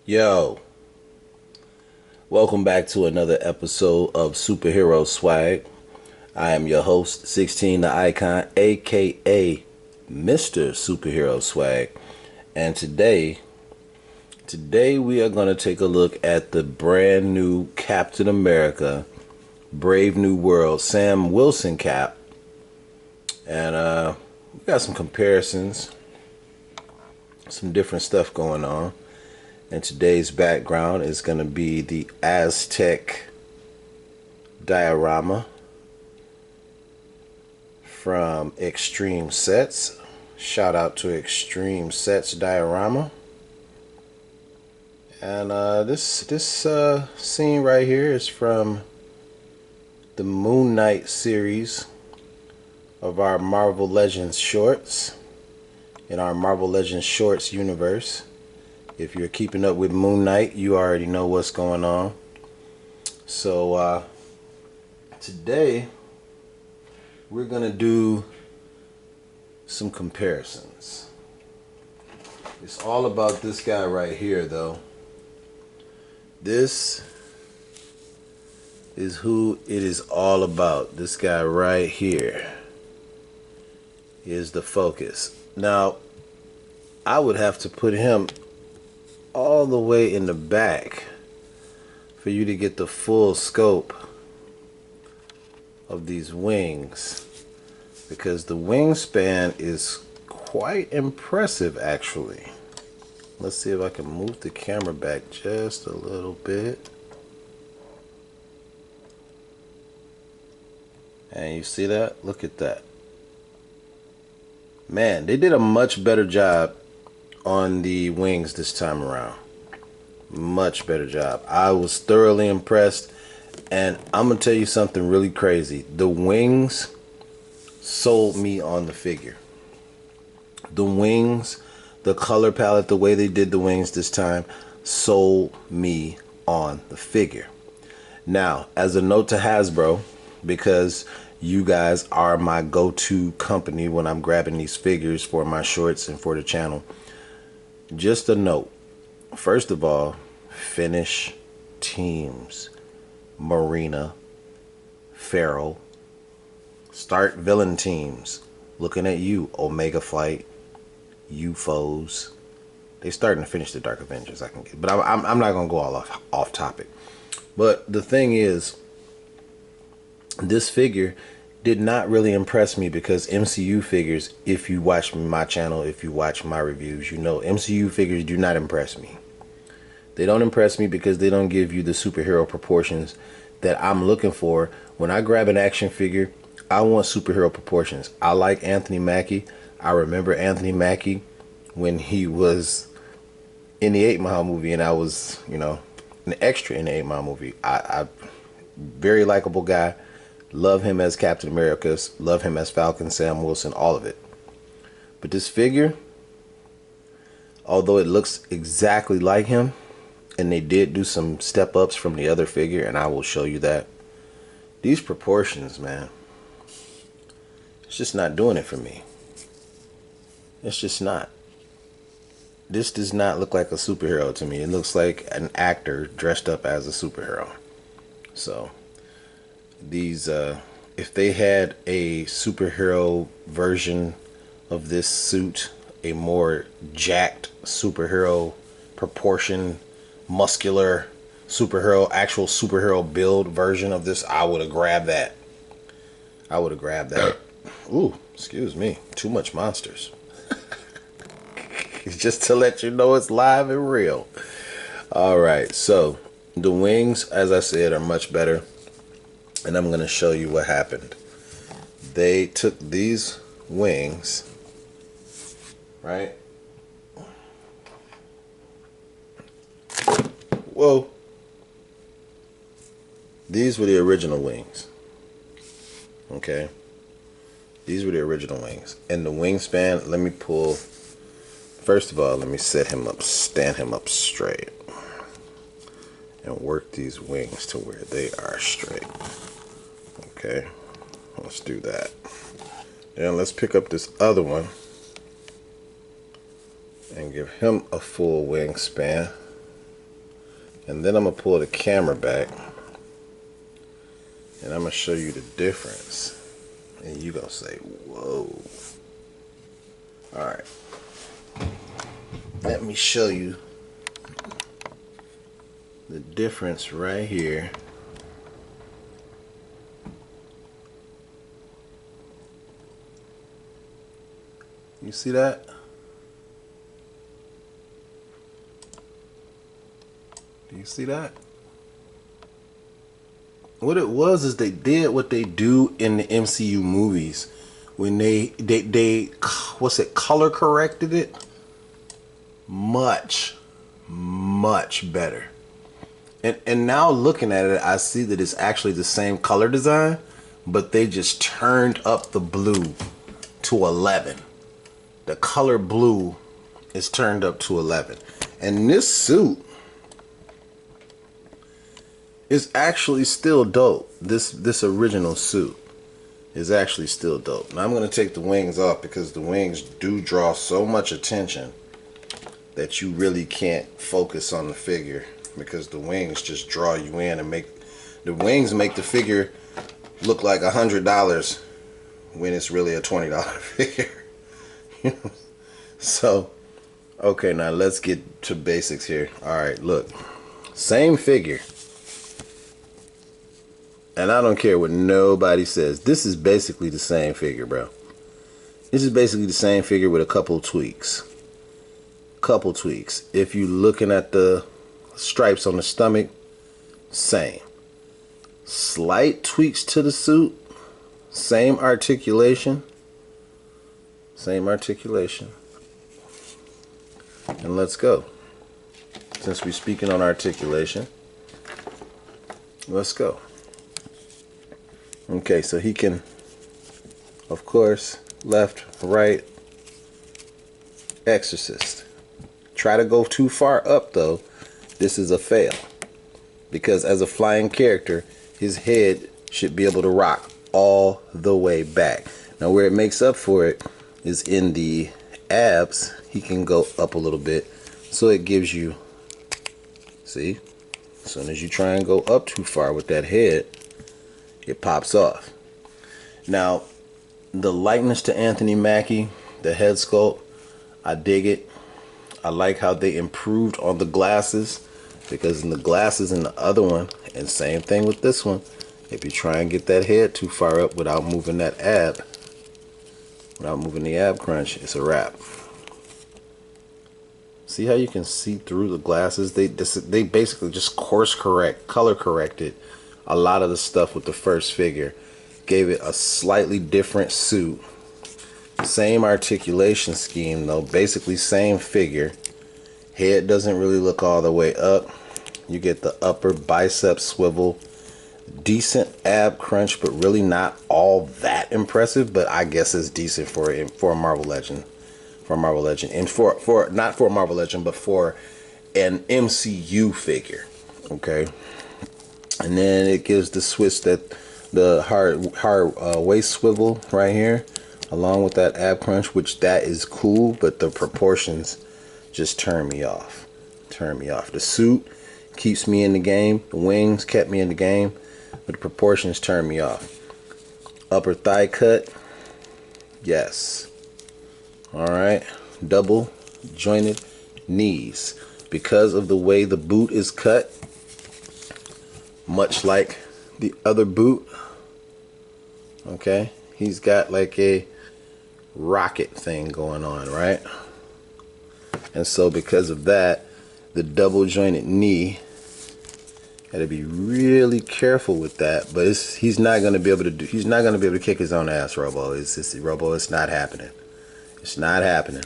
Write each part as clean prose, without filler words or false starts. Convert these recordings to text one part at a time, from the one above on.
Yo, welcome back to another episode of Superhero Swag. I am your host, 16 the Icon, aka Mr. Superhero Swag. And today we are going to take a look at the brand new Captain America Brave New World Sam Wilson cap. And we got some comparisons, some different stuff going on. And today's background is going to be the Aztec diorama from Extreme Sets. Shout out to Extreme Sets diorama. And this scene right here is from the Moon Knight series of our Marvel Legends shorts in our Marvel Legends shorts universe. If you're keeping up with Moon Knight, you already know what's going on. So today we're gonna do some comparisons. It's all about this guy right here, though. This is who it is all about. This guy right here is the focus. Now, I would have to put him all the way in the back for you to get the full scope of these wings, because the wingspan is quite impressive actually. Let's see if I can move the camera back just a little bit. And you see that? Look at that. Man, they did a much better job on the wings this time around. Much better job. I was thoroughly impressed, and I'm gonna tell you something really crazy. The wings sold me on the figure. The wings, the color palette, the way they did the wings this time sold me on the figure. Now, as a note to Hasbro, because you guys are my go-to company when I'm grabbing these figures for my shorts and for the channel, just a note. First of all, finish teams. Marina, Feral. Start villain teams. Looking at you, Omega Flight, UFOs. They starting to finish the Dark Avengers. I can get, but I'm not gonna go all off topic. But the thing is, this figure did not really impress me, because MCU figures, if you watch my channel, if you watch my reviews, you know MCU figures do not impress me. They don't impress me because they don't give you the superhero proportions that I'm looking for. When I grab an action figure, I want superhero proportions. I like Anthony Mackie. I remember Anthony Mackie when he was in the 8 Mile movie, and I was, you know, an extra in the 8 Mile movie. I very likable guy. Love him as Captain America, love him as Falcon, Sam Wilson, all of it. But this figure, although it looks exactly like him, and they did do some step ups from the other figure, and I will show you that, these proportions, man, it's just not doing it for me. It's just not. This does not look like a superhero to me. It looks like an actor dressed up as a superhero. So these if they had a superhero version of this suit, a more jacked superhero proportion, muscular superhero, actual superhero build version of this, I would have grabbed that. I would have grabbed that. Ooh, excuse me, too much monsters. Just to let you know it's live and real. All right, so the wings, as I said, are much better. And I'm going to show you what happened. They took these wings, right? Whoa. These were the original wings. Okay. These were the original wings. And the wingspan, let me pull. First of all, let me set him up, stand him up straight. And work these wings to where they are straight. Okay, let's do that. Then let's pick up this other one and give him a full wingspan. And then I'm going to pull the camera back. And I'm going to show you the difference. And you're going to say, whoa. Alright. Let me show you the difference right here. You see that? Do you see that? What it was is they did what they do in the MCU movies when they what's it, color corrected it much better. And now looking at it, I see that it's actually the same color design, but they just turned up the blue to 11. The color blue is turned up to 11. And this suit is actually still dope. This original suit is actually still dope. Now I'm going to take the wings off because the wings do draw so much attention that you really can't focus on the figure, because the wings just draw you in and make the figure look like $100 when it's really a $20 figure. So, okay, now let's get to basics here. Alright, look. Same figure. And I don't care what nobody says. This is basically the same figure, bro. This is basically the same figure with a couple tweaks. If you're looking at the stripes on the stomach, same. Slight tweaks to the suit. Same articulation. And let's go. Since we're speaking on articulation, let's go. Okay, so he can, of course, left, right, exorcist. Try to go too far up though, this is a fail. Because as a flying character, his head should be able to rock all the way back. Now where it makes up for it is in the abs. He can go up a little bit, so it gives you, see, as soon as you try and go up too far with that head, it pops off. Now the likeness to Anthony Mackie, the head sculpt, I dig it. I like how they improved on the glasses, because in the glasses in the other one, and same thing with this one, if you try and get that head too far up without moving that ab, without moving the ab crunch, it's a wrap. See how you can see through the glasses? They basically just color corrected a lot of the stuff with the first figure. Gave it a slightly different suit. Same articulation scheme though, basically same figure. Head doesn't really look all the way up. You get the upper bicep swivel. Decent ab crunch, but really not all that impressive, but I guess it's decent for a Marvel Legend. And for not for a Marvel Legend, but for an MCU figure. Okay. And then it gives the switch that the hard waist swivel right here, along with that ab crunch, which that is cool, but the proportions just turn me off. The suit keeps me in the game. The wings kept me in the game, but the proportions turn me off. Upper thigh cut, yes. Alright, double jointed knees. Because of the way the boot is cut, much like the other boot, okay, he's got like a rocket thing going on, right? And so because of that, the double jointed knee, got to be really careful with that. But he's not going to be able to kick his own ass, Robo. It's not happening. It's not happening.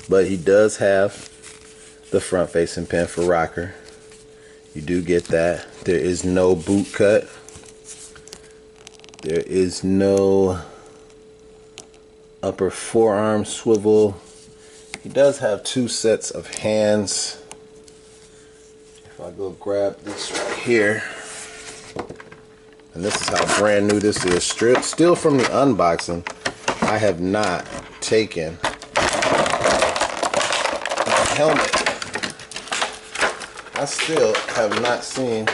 But he does have the front facing pin for rocker. You do get that. There is no boot cut. There is no upper forearm swivel. He does have two sets of hands. If I go grab this right here, and this is how brand new this is, still from the unboxing. I have not taken the helmet I still have not seen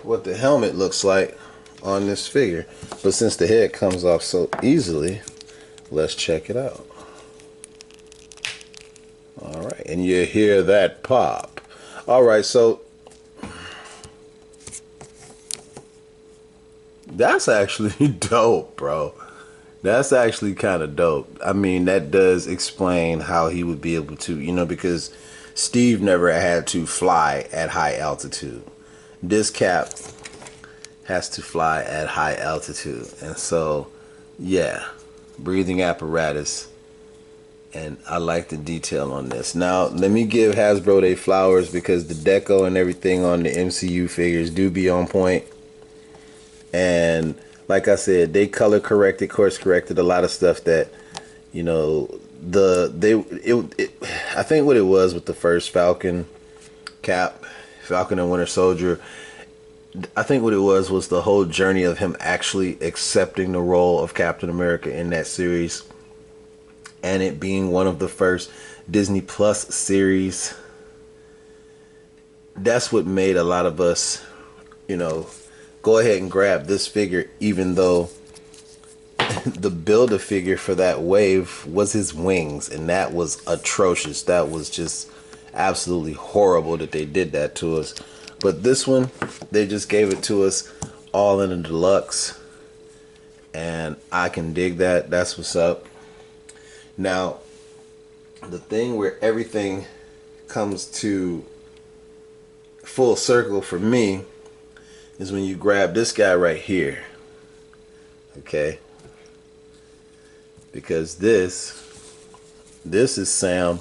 what the helmet looks like on this figure. But since the head comes off so easily, let's check it out. Alright, and you hear that pop. Alright, so that's actually dope, bro. That's actually kind of dope. I mean, that does explain how he would be able to, you know, because Steve never had to fly at high altitude. This Cap has to fly at high altitude. And so, yeah, breathing apparatus. And I like the detail on this. Now, let me give Hasbro their flowers because the deco and everything on the MCU figures do be on point. And like I said, they color corrected, course corrected a lot of stuff that, you know, I think what it was with the first Falcon and Winter Soldier, I think what it was the whole journey of him actually accepting the role of Captain America in that series, and it being one of the first Disney Plus series. That's what made a lot of us, you know, go ahead and grab this figure, even though the Build-A-Figure for that wave was his wings, and that was atrocious. That was just absolutely horrible that they did that to us. But this one, they just gave it to us all in a deluxe, and I can dig that. That's what's up. Now, the thing where everything comes to full circle for me is when you grab this guy right here. Okay? Because this is Sam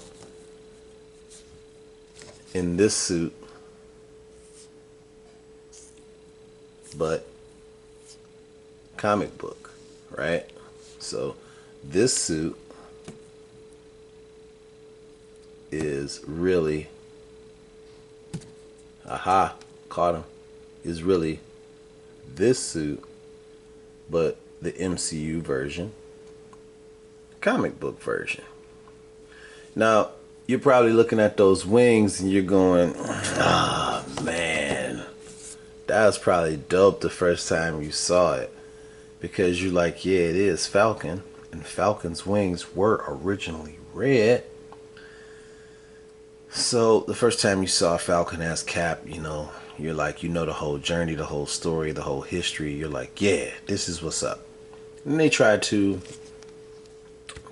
in this suit, but comic book, right? So this suit is really, aha, caught him, is really this suit, but the MCU version, comic book version. Now, you're probably looking at those wings and you're going, ah, man, that was probably dope the first time you saw it, because you're like, yeah, it is Falcon, and Falcon's wings were originally red. So the first time you saw Falcon as Cap, you know, you're like, you know, the whole journey, the whole story, the whole history. You're like, yeah, this is what's up. And they tried to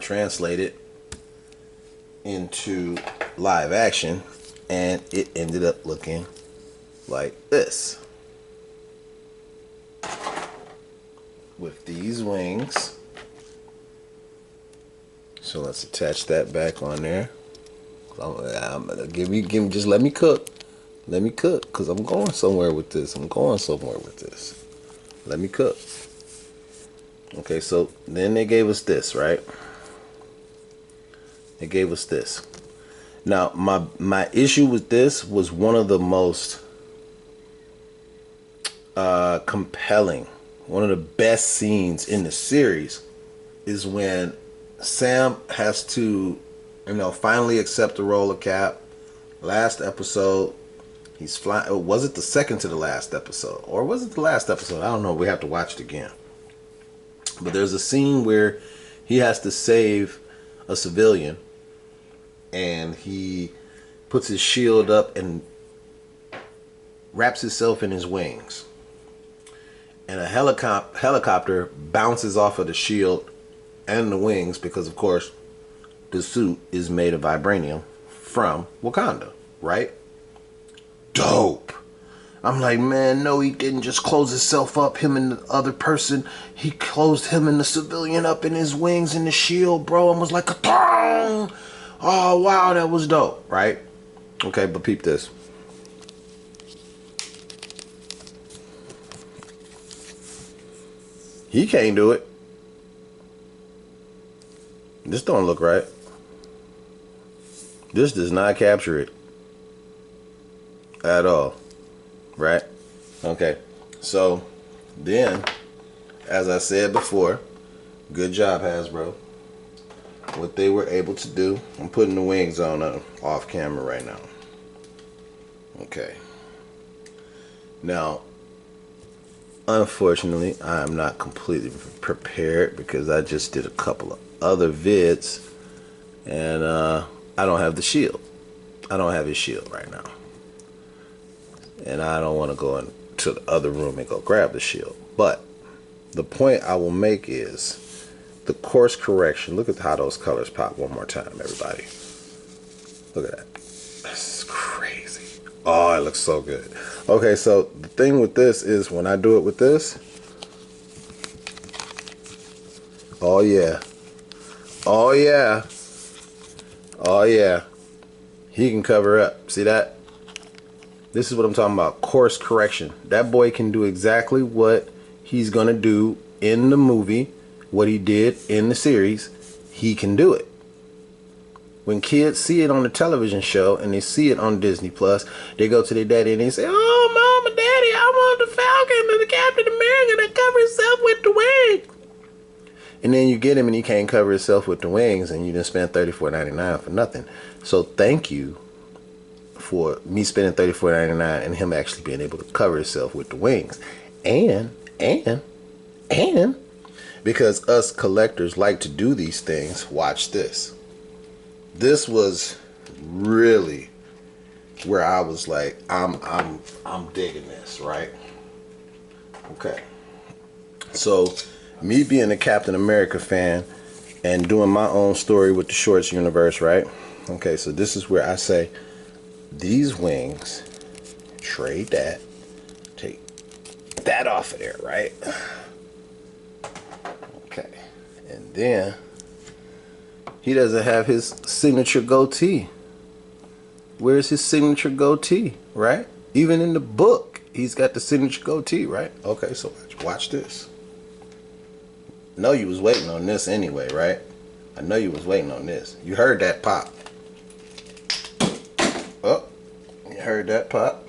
translate it into live action, and it ended up looking like this, with these wings. So let's attach that back on there. Give me, just let me cook. Let me cook, because I'm going somewhere with this. Let me cook. Okay, so then they gave us this, right? They gave us this. Now, my issue with this was one of the most compelling, one of the best scenes in the series is when Sam has to, you know, finally accept the role of Cap. Last episode, he's flying. Was it the second to the last episode? Or was it the last episode? I don't know. We have to watch it again. But there's a scene where he has to save a civilian, and he puts his shield up and wraps himself in his wings. And a helicopter bounces off of the shield and the wings, because, of course, the suit is made of vibranium from Wakanda, right? Dope. I'm like, man, no, he didn't just close himself up, him and the other person. He closed him and the civilian up in his wings and the shield, bro, and was like a thong. Oh, wow, that was dope, right? Okay, but peep this. He can't do it. This don't look right. This does not capture it at all, right? Okay, so then, as I said before, good job, Hasbro. What they were able to do, I'm putting the wings on off camera right now. Okay. Now, unfortunately, I am not completely prepared because I just did a couple of other vids, and I don't have the shield. I don't have his shield right now. And I don't want to go into the other room and go grab the shield. But the point I will make is the course correction. Look at how those colors pop one more time, everybody. Look at that. This is crazy. Oh, it looks so good. Okay, so the thing with this is when I do it with this, oh yeah. Oh yeah. Oh yeah. He can cover up. See that? This is what I'm talking about. Course correction. That boy can do exactly what he's going to do in the movie, what he did in the series. He can do it. When kids see it on the television show and they see it on Disney Plus, they go to their daddy and they say, "Oh, Mama, Daddy, I want the Falcon and the Captain America to cover himself with the wings." And then you get him and he can't cover himself with the wings, and you just spend $34.99 for nothing. So thank you for me spending $34.99 and him actually being able to cover himself with the wings. And because us collectors like to do these things, watch this. This was really where I was like, I'm digging this, right? Okay. So me being a Captain America fan and doing my own story with the Shorts universe, right? Okay, so this is where I say these wings, trade that, take that off of there, right? Okay. And then he doesn't have his signature goatee. Where's his signature goatee, right? Even in the book, he's got the signature goatee, right? Okay, so watch this. Know you was waiting on this anyway, right? I know you was waiting on this. You heard that pop. Oh, you heard that pop.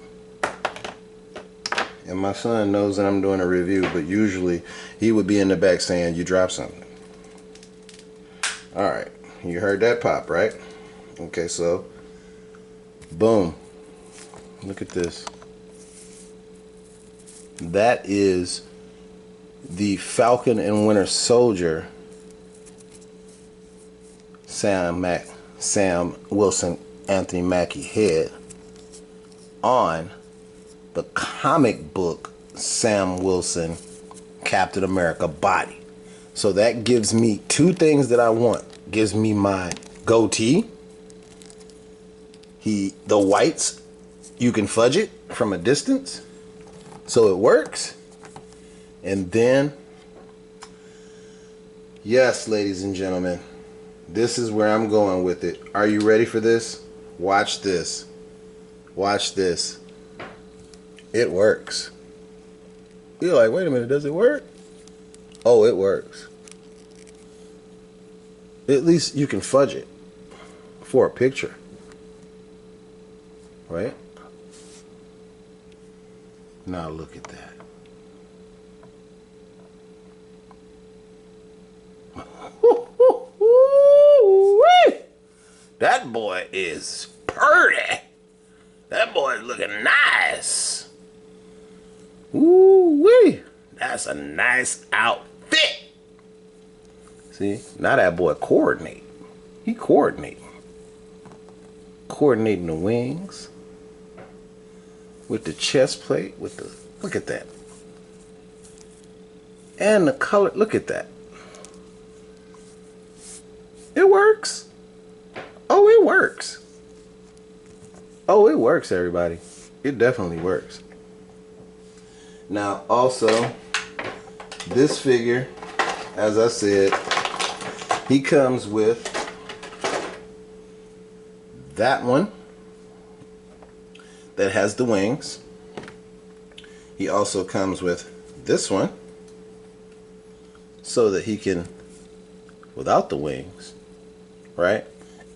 And my son knows that I'm doing a review, but usually he would be in the back saying, "You dropped something." Alright, you heard that pop, right? Okay, so, boom. Look at this. That is the Falcon and Winter Soldier Sam Wilson, Anthony Mackie head on the comic book Sam Wilson Captain America body. So that gives me two things that I want. Gives me my goatee. The whites, you can fudge it from a distance, so it works. And then, yes, ladies and gentlemen, this is where I'm going with it. Are you ready for this? Watch this. Watch this. It works. You're like, wait a minute, does it work? Oh, it works. At least you can fudge it for a picture. Right? Now look at that. That boy is pretty. That boy is looking nice. Ooh-wee. That's a nice outfit. See, now that boy coordinate. He coordinating. Coordinating the wings with the chest plate, with the, look at that. And the color, look at that. It works. Oh, it works. Oh, it works, everybody. It definitely works. Now, also, this figure, as I said, he comes with that one that has the wings. He also comes with this one so that he can, without the wings, right?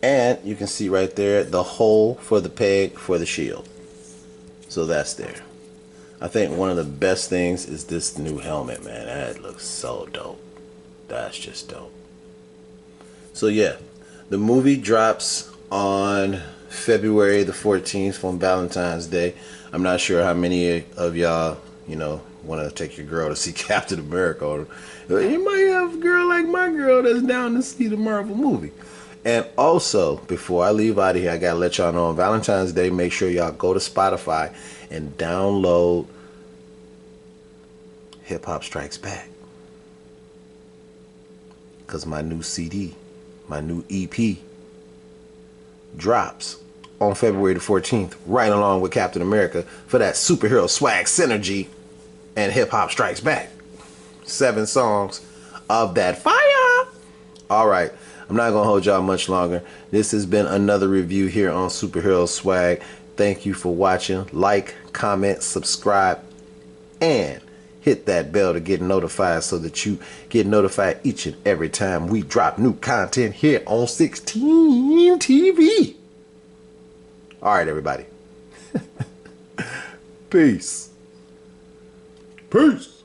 And you can see right there the hole for the peg for the shield. So that's there. I think one of the best things is this new helmet, man. That looks so dope. That's just dope. So yeah, the movie drops on February the 14th on Valentine's Day. I'm not sure how many of y'all, want to take your girl to see Captain America. Or you might have a girl like my girl that's down to see the Marvel movie. And also, before I leave out of here, I gotta let y'all know on Valentine's Day, make sure y'all go to Spotify and download Hip Hop Strikes Back. Because my new CD, my new EP, drops on February the 14th, right along with Captain America for that superhero swag synergy and Hip Hop Strikes Back. 7 songs of that fire. All right, I'm not gonna hold y'all much longer. This has been another review here on Superhero Swag. Thank you for watching. Like, comment, subscribe, and hit that bell to get notified so that you get notified each and every time we drop new content here on 16 TV. All right, everybody. Peace. Peace.